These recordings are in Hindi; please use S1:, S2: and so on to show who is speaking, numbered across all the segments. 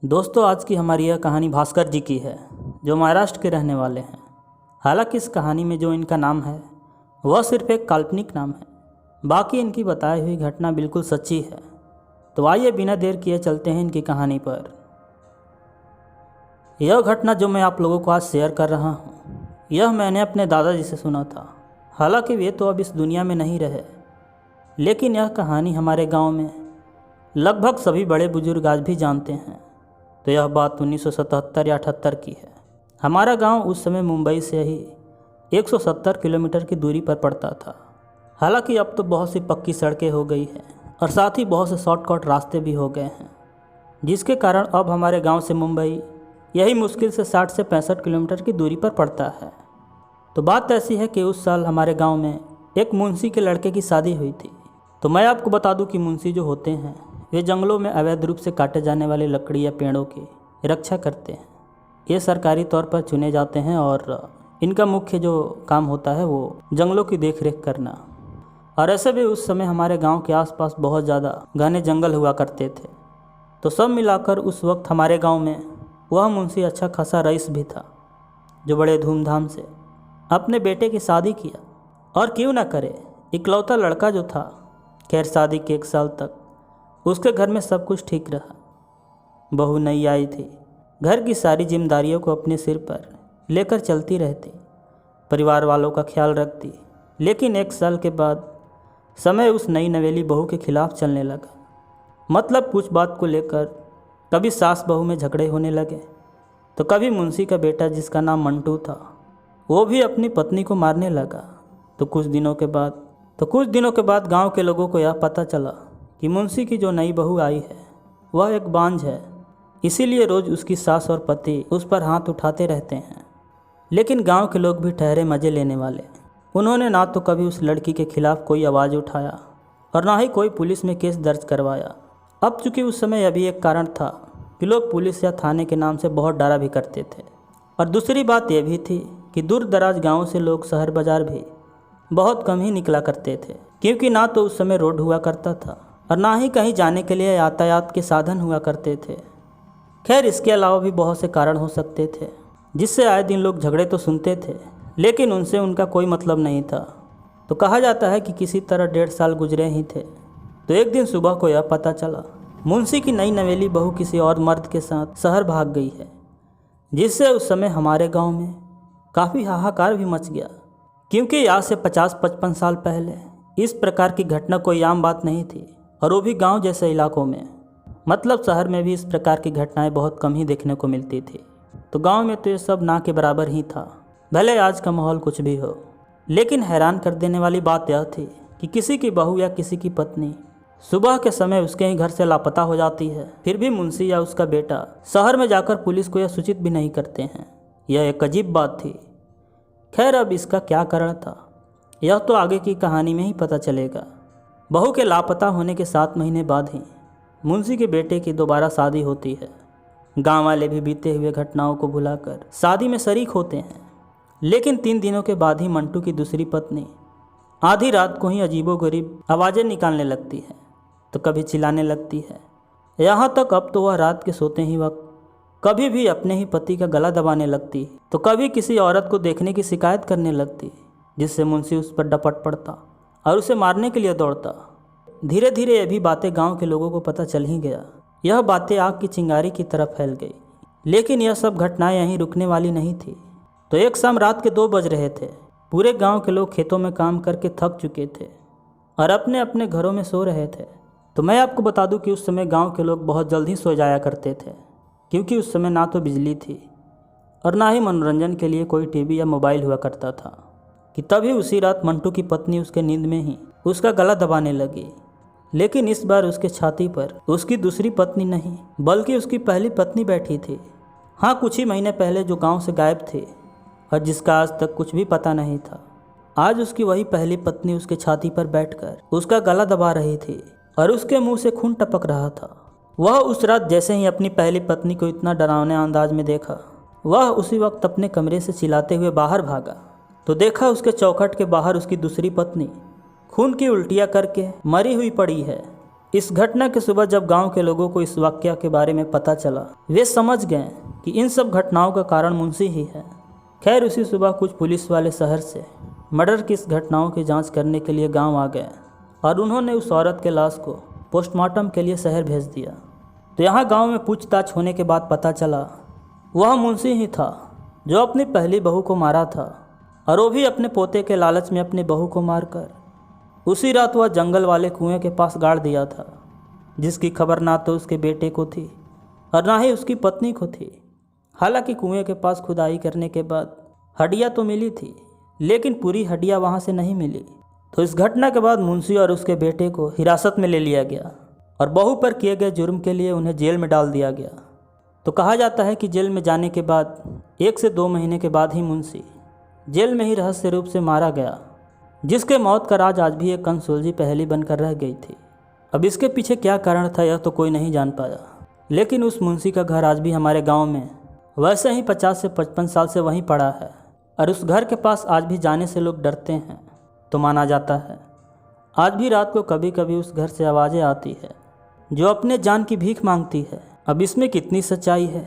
S1: दोस्तों, आज की हमारी यह कहानी भास्कर जी की है, जो महाराष्ट्र के रहने वाले हैं। हालांकि इस कहानी में जो इनका नाम है वह सिर्फ एक काल्पनिक नाम है, बाकी इनकी बताई हुई घटना बिल्कुल सच्ची है। तो आइए बिना देर किए चलते हैं इनकी कहानी पर। यह घटना जो मैं आप लोगों को आज शेयर कर रहा हूँ, यह मैंने अपने दादाजी से सुना था। हालांकि वे तो अब इस दुनिया में नहीं रहे, लेकिन यह कहानी हमारे गांव में लगभग सभी बड़े बुजुर्ग आज भी जानते हैं। तो यह बात 1977 या 78 की है। हमारा गांव उस समय मुंबई से ही 170 किलोमीटर की दूरी पर पड़ता था। हालांकि अब तो बहुत सी पक्की सड़कें हो गई हैं और साथ ही बहुत से शॉर्टकट रास्ते भी हो गए हैं, जिसके कारण अब हमारे गांव से मुंबई यही मुश्किल से 60 से 65 किलोमीटर की दूरी पर पड़ता है। तो बात ऐसी है कि उस साल हमारे गाँव में एक मुंशी के लड़के की शादी हुई थी। तो मैं आपको बता दूं कि मुंशी जो होते हैं वे जंगलों में अवैध रूप से काटे जाने वाले लकड़ी या पेड़ों की रक्षा करते हैं। ये सरकारी तौर पर चुने जाते हैं और इनका मुख्य जो काम होता है वो जंगलों की देखरेख करना। और ऐसे भी उस समय हमारे गांव के आसपास बहुत ज़्यादा घने जंगल हुआ करते थे। तो सब मिलाकर उस वक्त हमारे गांव में वह मुंशी अच्छा खासा रईस भी था, जो बड़े धूमधाम से अपने बेटे की शादी किया। और क्यों ना करे, इकलौता लड़का जो था। खैर, शादी के 1 साल तक उसके घर में सब कुछ ठीक रहा। बहू नई आई थी, घर की सारी जिम्मेदारियों को अपने सिर पर लेकर चलती रहती, परिवार वालों का ख्याल रखती। लेकिन 1 साल के बाद समय उस नई नवेली बहू के खिलाफ चलने लगा। मतलब कुछ बात को लेकर कभी सास बहू में झगड़े होने लगे, तो कभी मुंशी का बेटा जिसका नाम मंटू था वो भी अपनी पत्नी को मारने लगा। तो कुछ दिनों के बाद गांव के लोगों को यह पता चला कि मुंशी की जो नई बहू आई है वह एक बांझ है। इसीलिए रोज़ उसकी सास और पति उस पर हाथ उठाते रहते हैं। लेकिन गांव के लोग भी ठहरे मज़े लेने वाले। उन्होंने ना तो कभी उस लड़की के खिलाफ कोई आवाज़ उठाया और ना ही कोई पुलिस में केस दर्ज करवाया। अब चूँकि उस समय यह भी एक कारण था कि लोग पुलिस या थाने के नाम से बहुत डरा भी करते थे। और दूसरी बात यह भी थी कि दूर दराज गाँव से लोग शहर बाज़ार भी बहुत कम ही निकला करते थे, क्योंकि ना तो उस समय रोड हुआ करता था और ना ही कहीं जाने के लिए यातायात के साधन हुआ करते थे। खैर, इसके अलावा भी बहुत से कारण हो सकते थे जिससे आए दिन लोग झगड़े तो सुनते थे, लेकिन उनसे उनका कोई मतलब नहीं था। तो कहा जाता है कि किसी तरह 1.5 साल गुजरे ही थे। तो एक दिन सुबह को यह पता चला मुंशी की नई नवेली बहू किसी और मर्द के साथ शहर भाग गई है, जिससे उस समय हमारे गाँव में काफ़ी हाहाकार भी मच गया। क्योंकि आज से 50-55 साल पहले इस प्रकार की घटना कोई आम बात नहीं थी, और वो भी गांव जैसे इलाकों में। मतलब शहर में भी इस प्रकार की घटनाएं बहुत कम ही देखने को मिलती थी। तो गांव में तो ये सब ना के बराबर ही था, भले आज का माहौल कुछ भी हो। लेकिन हैरान कर देने वाली बात यह थी कि किसी की बहू या किसी की पत्नी सुबह के समय उसके ही घर से लापता हो जाती है, फिर भी मुंशी या उसका बेटा शहर में जाकर पुलिस को यह सूचित भी नहीं करते हैं। यह एक अजीब बात थी। खैर, अब इसका क्या कारण था यह तो आगे की कहानी में ही पता चलेगा। बहू के लापता होने के 7 महीने बाद ही मुंशी के बेटे की दोबारा शादी होती है। गांव वाले भी बीते हुए घटनाओं को भुलाकर शादी में शरीक होते हैं। लेकिन 3 दिनों के बाद ही मंटू की दूसरी पत्नी आधी रात को ही अजीबोगरीब आवाज़ें निकालने लगती है, तो कभी चिल्लाने लगती है। यहाँ तक अब तो वह रात के सोते ही वक्त कभी भी अपने ही पति का गला दबाने लगती, तो कभी किसी औरत को देखने की शिकायत करने लगती, जिससे मुंशी उस पर डपट पड़ता और उसे मारने के लिए दौड़ता। धीरे धीरे ये भी बातें गांव के लोगों को पता चल ही गया। यह बातें आग की चिंगारी की तरफ फैल गई। लेकिन यह सब घटनाएं यहीं रुकने वाली नहीं थी। तो एक शाम रात के 2 बज रहे थे। पूरे गाँव के लोग खेतों में काम करके थक चुके थे और अपने अपने घरों में सो रहे थे। तो मैं आपको बता दूं कि उस समय गाँव के लोग बहुत जल्द ही सो जाया करते थे, क्योंकि उस समय ना तो बिजली थी और ना ही मनोरंजन के लिए कोई टीवी या मोबाइल हुआ करता था। कि तभी उसी रात मंटू की पत्नी उसके नींद में ही उसका गला दबाने लगी। लेकिन इस बार उसके छाती पर उसकी दूसरी पत्नी नहीं, बल्कि उसकी पहली पत्नी बैठी थी। हाँ, कुछ ही महीने पहले जो गांव से गायब थी और जिसका आज तक कुछ भी पता नहीं था, आज उसकी वही पहली पत्नी उसके छाती पर बैठकर उसका गला दबा रही थी और उसके मुँह से खून टपक रहा था। वह उस रात जैसे ही अपनी पहली पत्नी को इतना डरावने अंदाज में देखा, वह उसी वक्त अपने कमरे से चिल्लाते हुए बाहर भागा। तो देखा उसके चौखट के बाहर उसकी दूसरी पत्नी खून की उल्टियाँ करके मरी हुई पड़ी है। इस घटना के सुबह जब गांव के लोगों को इस वाकया के बारे में पता चला, वे समझ गए कि इन सब घटनाओं का कारण मुंशी ही है। खैर उसी सुबह कुछ पुलिस वाले शहर से मर्डर की इस घटनाओं की जांच करने के लिए गांव आ गए और उन्होंने उस औरत के लाश को पोस्टमार्टम के लिए शहर भेज दिया। तो यहाँ गांव में पूछताछ होने के बाद पता चला वह मुंशी ही था जो अपनी पहली बहू को मारा था, और वो भी अपने पोते के लालच में अपनी बहू को मारकर उसी रात वह जंगल वाले कुएं के पास गाड़ दिया था, जिसकी खबर ना तो उसके बेटे को थी और ना ही उसकी पत्नी को थी। हालांकि कुएं के पास खुदाई करने के बाद हड्डियां तो मिली थी, लेकिन पूरी हड्डियां वहां से नहीं मिली। तो इस घटना के बाद मुंशी और उसके बेटे को हिरासत में ले लिया गया और बहू पर किए गए जुर्म के लिए उन्हें जेल में डाल दिया गया। तो कहा जाता है कि जेल में जाने के बाद 1 से 2 महीने के बाद ही मुंशी जेल में ही रहस्य रूप से मारा गया, जिसके मौत का राज आज भी एक अनसुलझी पहेली बनकर रह गई थी। अब इसके पीछे क्या कारण था यह तो कोई नहीं जान पाया, लेकिन उस मुंशी का घर आज भी हमारे गांव में वैसे ही 50 से 55 साल से वहीं पड़ा है, और उस घर के पास आज भी जाने से लोग डरते हैं। तो माना जाता है आज भी रात को कभी कभी उस घर से आवाज़ें आती है जो अपने जान की भीख मांगती है। अब इसमें कितनी सच्चाई है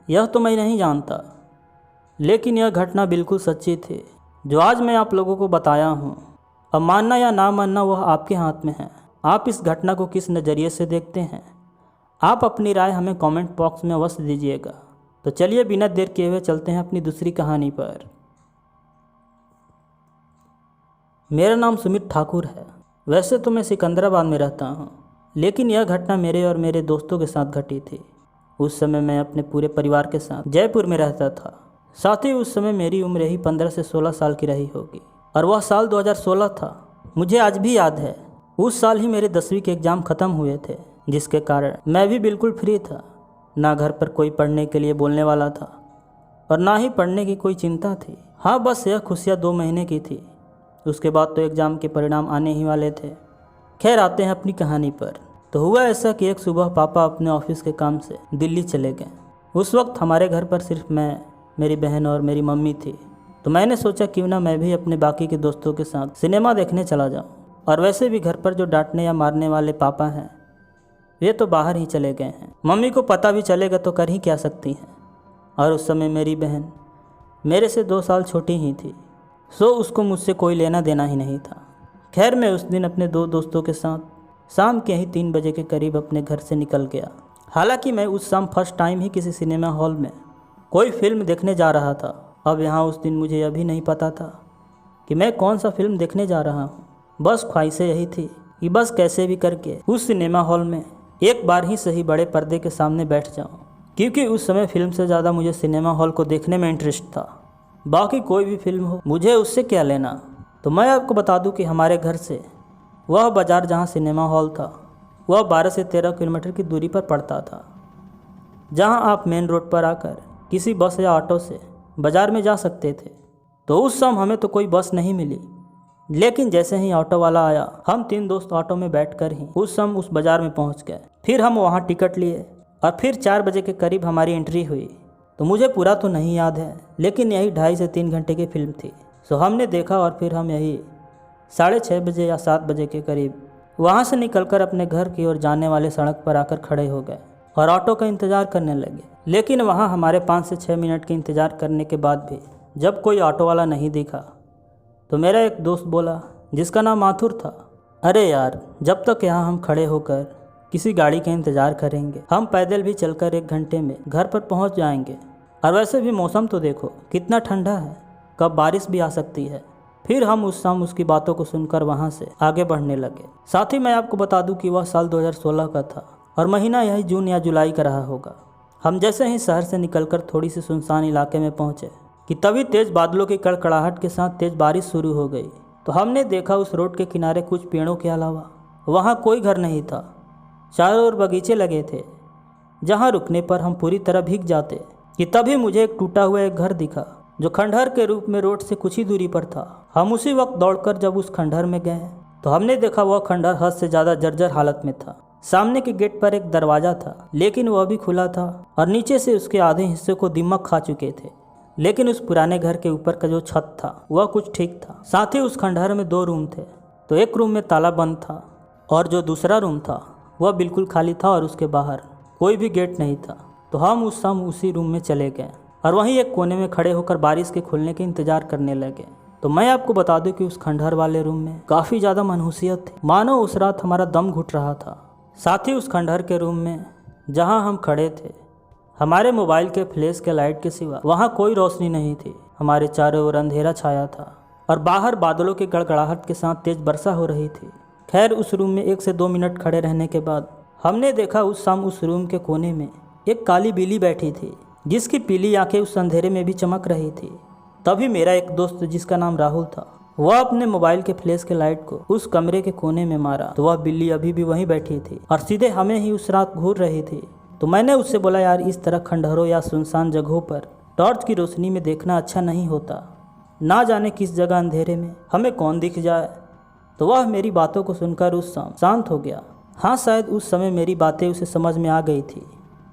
S1: यह तो मैं नहीं जानता, लेकिन यह घटना बिल्कुल सच्ची थी जो आज मैं आप लोगों को बताया हूँ। अब मानना या ना मानना वह आपके हाथ में है। आप इस घटना को किस नज़रिए से देखते हैं, आप अपनी राय हमें कमेंट बॉक्स में अवश्य दीजिएगा। तो चलिए बिना देर किए हुए चलते हैं अपनी दूसरी कहानी पर। मेरा नाम सुमित ठाकुर है। वैसे तो मैं सिकंदराबाद में रहता हूँ, लेकिन यह घटना मेरे और मेरे दोस्तों के साथ घटी थी। उस समय मैं अपने पूरे परिवार के साथ जयपुर में रहता था। साथ ही उस समय मेरी उम्र ही 15 से 16 साल की रही होगी, और वह साल 2016 था। मुझे आज भी याद है उस साल ही मेरे 10वीं के एग्ज़ाम ख़त्म हुए थे, जिसके कारण मैं भी बिल्कुल फ्री था। ना घर पर कोई पढ़ने के लिए बोलने वाला था और ना ही पढ़ने की कोई चिंता थी। हाँ, बस यह खुशियाँ 2 महीने की थी। उसके बाद तो एग्ज़ाम के परिणाम आने ही वाले थे। खैर आते हैं अपनी कहानी पर। तो हुआ ऐसा कि एक सुबह पापा अपने ऑफिस के काम से दिल्ली चले गए। उस वक्त हमारे घर पर सिर्फ मैं, मेरी बहन और मेरी मम्मी थी। तो मैंने सोचा क्यों ना मैं भी अपने बाकी के दोस्तों के साथ सिनेमा देखने चला जाऊँ। और वैसे भी घर पर जो डांटने या मारने वाले पापा हैं वे तो बाहर ही चले गए हैं। मम्मी को पता भी चलेगा तो कर ही क्या सकती हैं। और उस समय मेरी बहन मेरे से 2 साल छोटी ही थी, सो उसको मुझसे कोई लेना देना ही नहीं था। खैर मैं उस दिन अपने 2 दोस्तों के साथ शाम के ही 3 बजे के करीब अपने घर से निकल गया। हालांकि मैं उस शाम फर्स्ट टाइम ही किसी सिनेमा हॉल में कोई फिल्म देखने जा रहा था। अब यहाँ उस दिन मुझे यह भी नहीं पता था कि मैं कौन सा फिल्म देखने जा रहा हूँ। बस ख्वाहिशें यही थी कि बस कैसे भी करके उस सिनेमा हॉल में एक बार ही सही बड़े पर्दे के सामने बैठ जाऊँ, क्योंकि उस समय फिल्म से ज़्यादा मुझे सिनेमा हॉल को देखने में इंटरेस्ट था। बाकी कोई भी फिल्म हो मुझे उससे क्या लेना। तो मैं आपको बता दूं कि हमारे घर से वह बाज़ार जहां सिनेमा हॉल था वह 12 से 13 किलोमीटर की दूरी पर पड़ता था, जहां आप मेन रोड पर आकर किसी बस या ऑटो से बाज़ार में जा सकते थे। तो उस समय हमें तो कोई बस नहीं मिली, लेकिन जैसे ही ऑटो वाला आया हम 3 दोस्त ऑटो में बैठकर ही उस समय उस बाज़ार में पहुंच गए। फिर हम वहां टिकट लिए और फिर 4 बजे के करीब हमारी एंट्री हुई। तो मुझे पूरा तो नहीं याद है, लेकिन यही 2.5 से 3 घंटे की फिल्म थी। सो हमने देखा और फिर हम यही 6:30 बजे या 7 बजे के करीब वहाँ से निकलकर अपने घर की ओर जाने वाले सड़क पर आकर खड़े हो गए और ऑटो का इंतज़ार करने लगे। लेकिन वहाँ हमारे 5 से 6 मिनट के इंतज़ार करने के बाद भी जब कोई ऑटो वाला नहीं दिखा, तो मेरा एक दोस्त बोला, जिसका नाम माथुर था, अरे यार, जब तक यहाँ हम खड़े होकर किसी गाड़ी का इंतज़ार करेंगे, हम पैदल भी चलकर 1 घंटे में घर पर पहुँच जाएंगे। और वैसे भी मौसम तो देखो कितना ठंडा है, कब बारिश भी आ सकती है। फिर हम उस शाम उसकी बातों को सुनकर वहाँ से आगे बढ़ने लगे। साथ ही मैं आपको बता दूं कि वह साल 2016 का था और महीना यही जून या जुलाई का रहा होगा। हम जैसे ही शहर से निकलकर थोड़ी सी सुनसान इलाके में पहुँचे कि तभी तेज़ बादलों की कड़कड़ाहट के साथ तेज़ बारिश शुरू हो गई। तो हमने देखा उस रोड के किनारे कुछ पेड़ों के अलावा वहाँ कोई घर नहीं था। चारों ओर बगीचे लगे थे, जहाँ रुकने पर हम पूरी तरह भीग जाते। कि तभी मुझे एक टूटा हुआ एक घर दिखा जो खंडहर के रूप में रोड से कुछ ही दूरी पर था। हम उसी वक्त दौड़कर जब उस खंडहर में गए तो हमने देखा वह खंडहर हद से ज़्यादा जर्जर हालत में था। सामने के गेट पर एक दरवाज़ा था, लेकिन वह भी खुला था और नीचे से उसके आधे हिस्से को दीमक खा चुके थे। लेकिन उस पुराने घर के ऊपर का जो छत था वह कुछ ठीक था। साथ ही उस खंडहर में 2 रूम थे। तो एक रूम में ताला बंद था और जो दूसरा रूम था वह बिल्कुल खाली था और उसके बाहर कोई भी गेट नहीं था। तो हम उस शाम उसी रूम में चले गए और वहीं एक कोने में खड़े होकर बारिश के खुलने के इंतजार करने लगे। तो मैं आपको बता दूं कि उस खंडहर वाले रूम में काफ़ी ज़्यादा मनहूसियत थी, मानो उस रात हमारा दम घुट रहा था। साथ ही उस खंडहर के रूम में जहां हम खड़े थे, हमारे मोबाइल के फ्लैश के लाइट के सिवा वहां कोई रोशनी नहीं थी। हमारे चारों ओर अंधेरा छाया था और बाहर बादलों की गड़गड़ाहट के साथ तेज वर्षा हो रही थी। खैर, उस रूम में 1 से 2 मिनट खड़े रहने के बाद हमने देखा उस शाम उस रूम के कोने में एक काली बिल्ली बैठी थी, जिसकी पीली आंखें उस अंधेरे में भी चमक रही थी। तभी मेरा एक दोस्त, जिसका नाम राहुल था, वह अपने मोबाइल के फ्लैश के लाइट को उस कमरे के कोने में मारा तो वह बिल्ली अभी भी वहीं बैठी थी और सीधे हमें ही उस रात घूर रही थी। तो मैंने उससे बोला, यार इस तरह खंडहरों या सुनसान जगहों पर टॉर्च की रोशनी में देखना अच्छा नहीं होता, ना जाने किस जगह अंधेरे में हमें कौन दिख जाए। तो वह मेरी बातों को सुनकर उस शाम शांत हो गया। हाँ, शायद उस समय मेरी बातें उसे समझ में आ गई थी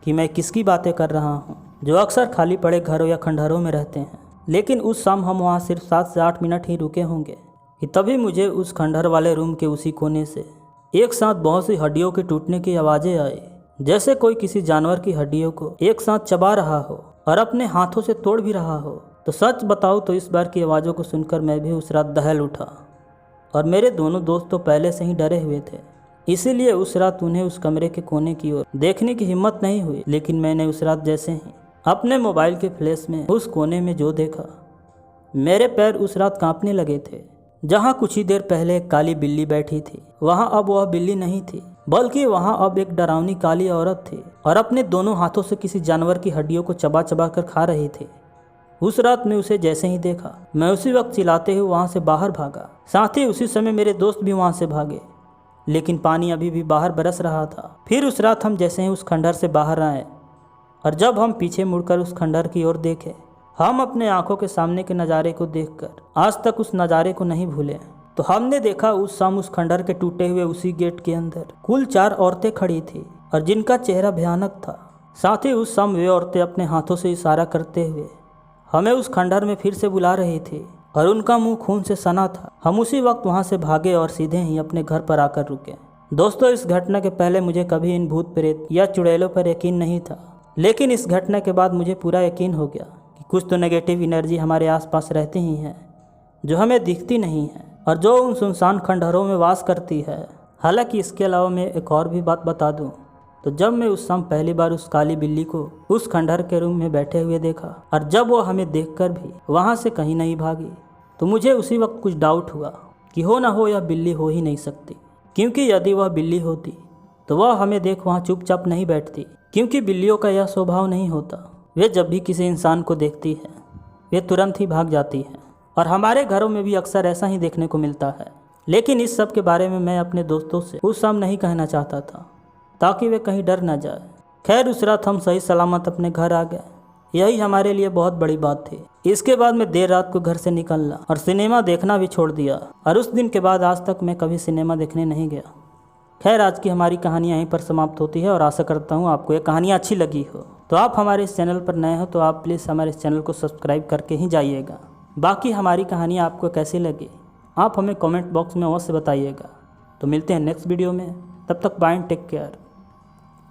S1: कि मैं किसकी बातें कर रहा हूँ, जो अक्सर खाली पड़े घरों या खंडहरों में रहते हैं। लेकिन उस शाम हम वहाँ सिर्फ 7 से 8 मिनट ही रुके होंगे कि तभी मुझे उस खंडहर वाले रूम के उसी कोने से एक साथ बहुत सी हड्डियों के टूटने की आवाज़ें आई, जैसे कोई किसी जानवर की हड्डियों को एक साथ चबा रहा हो और अपने हाथों से तोड़ भी रहा हो। तो सच बताऊँ तो इस बार की आवाज़ों को सुनकर मैं भी उस रात दहल उठा और मेरे दोनों दोस्त तो पहले से ही डरे हुए थे, इसीलिए उस रात उन्हें उस कमरे के कोने की ओर देखने की हिम्मत नहीं हुई। लेकिन मैंने उस रात जैसे ही अपने मोबाइल के फ्लैश में उस कोने में जो देखा, मेरे पैर उस रात कांपने लगे थे। जहां कुछ ही देर पहले एक काली बिल्ली बैठी थी, वहां अब वह बिल्ली नहीं थी, बल्कि वहां अब एक डरावनी काली औरत थी और अपने दोनों हाथों से किसी जानवर की हड्डियों को चबा चबा कर खा रही थी। उस रात में उसे जैसे ही देखा, मैं उसी वक्त चिल्लाते हुए वहां से बाहर भागा। साथ ही उसी समय मेरे दोस्त भी वहां से भागे, लेकिन पानी अभी भी बाहर बरस रहा था। फिर उस रात हम जैसे ही उस खंडहर से बाहर आए और जब हम पीछे मुड़कर उस खंडहर की ओर देखे, हम अपने आंखों के सामने के नज़ारे को देखकर आज तक उस नज़ारे को नहीं भूले। तो हमने देखा उस शाम उस खंडहर के टूटे हुए उसी गेट के अंदर कुल 4 औरतें खड़ी थी और जिनका चेहरा भयानक था। साथ ही उस शाम वे औरतें अपने हाथों से इशारा करते हुए हमें उस खंडहर में फिर से बुला रही थी और उनका मुंह खून से सना था। हम उसी वक्त वहां से भागे और सीधे ही अपने घर पर आकर रुके। दोस्तों, इस घटना के पहले मुझे कभी इन भूत प्रेत या चुड़ैलों पर यकीन नहीं था, लेकिन इस घटना के बाद मुझे पूरा यकीन हो गया कि कुछ तो नेगेटिव एनर्जी हमारे आसपास रहती ही है, जो हमें दिखती नहीं है और जो उन सुनसान खंडहरों में वास करती है। हालांकि इसके अलावा मैं एक और भी बात बता दूं, तो जब मैं उस शाम पहली बार उस काली बिल्ली को उस खंडहर के रूम में बैठे हुए देखा और जब वो हमें देखकर भी वहाँ से कहीं नहीं भागी, तो मुझे उसी वक्त कुछ डाउट हुआ कि हो ना हो यह बिल्ली हो ही नहीं सकती, क्योंकि यदि वह बिल्ली होती तो वह हमें देख वहाँ चुपचाप नहीं बैठती, क्योंकि बिल्लियों का यह स्वभाव नहीं होता। वे जब भी किसी इंसान को देखती है वे तुरंत ही भाग जाती है और हमारे घरों में भी अक्सर ऐसा ही देखने को मिलता है। लेकिन इस सब के बारे में मैं अपने दोस्तों से उस शाम नहीं कहना चाहता था, ताकि वे कहीं डर न जाए। खैर, उस रात हम सही सलामत अपने घर आ गए, यही हमारे लिए बहुत बड़ी बात थी। इसके बाद मैं देर रात को घर से निकलना और सिनेमा देखना भी छोड़ दिया और उस दिन के बाद आज तक मैं कभी सिनेमा देखने नहीं गया। खैर, आज की हमारी कहानी यहीं पर समाप्त होती है और आशा करता हूँ आपको ये कहानी अच्छी लगी हो। तो आप हमारे इस चैनल पर नए हो तो आप प्लीज़ हमारे इस चैनल को सब्सक्राइब करके ही जाइएगा। बाकी हमारी कहानी आपको कैसी लगी आप हमें कमेंट बॉक्स में अवश्य बताइएगा। तो मिलते हैं नेक्स्ट वीडियो में, तब तक बाय, टेक केयर।